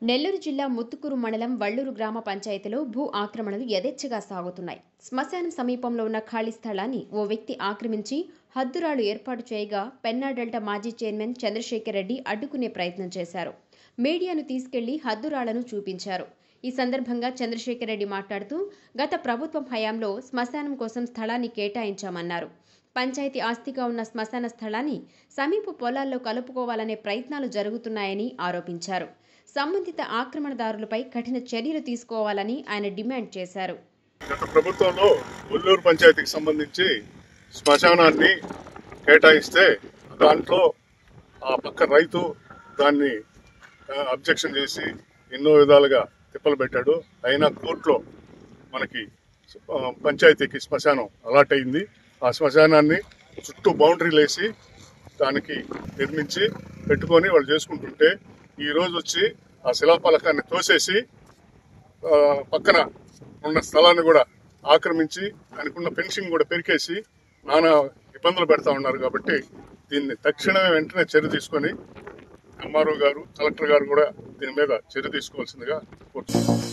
నెల్లూరు జిల్లా ముత్తుకూరు మండలం వళ్లూరు గ్రామ పంచాయతీలో భూ ఆక్రమణలు యథేచ్ఛగా సాగుతున్నాయి. శ్మశానం సమీపంలో ఉన్న ఖాళీ స్థలాన్ని ఓ వ్యక్తి ఆక్రమించి హద్దురాళ్లు ఏర్పాటు చేయగా పెన్నా డెల్టా మాజీ చైర్మన్ చంద్రశేఖర్ రెడ్డి అడ్డుకునే ప్రయత్నం చేశారు. మీడియాను తీసుకెళ్లి హద్దురాళ్లను చూపించారు. ఈ సందర్భంగా చంద్రశేఖర్ రెడ్డి మాట్లాడుతూ గత ప్రభుత్వం హయాంలో శ్మశానం కోసం స్థలాన్ని కేటాయించామన్నారు. పంచాయతీ ఆస్తిగా ఉన్న శ్మశాన స్థలాన్ని సమీప పొలాల్లో కలుపుకోవాలనే ప్రయత్నాలు జరుగుతున్నాయని ఆరోపించారు. సంబంధిత ఆక్రమణదారులపై కఠిన చర్యలు తీసుకోవాలని ఆయన డిమాండ్ చేశారు. గత ప్రభుత్వంలో వల్లూరు పంచాయతీకి సంబంధించి శ్మశానాన్ని కేటాయిస్తే దాంట్లో ఆ పక్క రైతు దాన్ని అబ్జెక్షన్ చేసి ఎన్నో విధాలుగా తిప్పలు పెట్టాడు. అయినా కోర్టులో మనకి పంచాయతీకి శ్మశానం అలాట్ అయింది. ఆ శ్మశానాన్ని చుట్టూ బౌండరీలు వేసి దానికి నిర్మించి పెట్టుకొని వాళ్ళు చేసుకుంటుంటే ఈ రోజు వచ్చి ఆ శిలాఫలకాన్ని తోసేసి పక్కన ఉన్న స్థలాన్ని కూడా ఆక్రమించి దానికున్న ఫెన్సింగ్ కూడా పెరికేసి నానా ఇబ్బందులు పెడతా ఉన్నారు. కాబట్టి దీన్ని తక్షణమే వెంటనే చర్య తీసుకొని ఎంఆర్ఓ గారు, కలెక్టర్ గారు కూడా దీని మీద చర్య తీసుకోవాల్సిందిగా కోరుతున్నాను.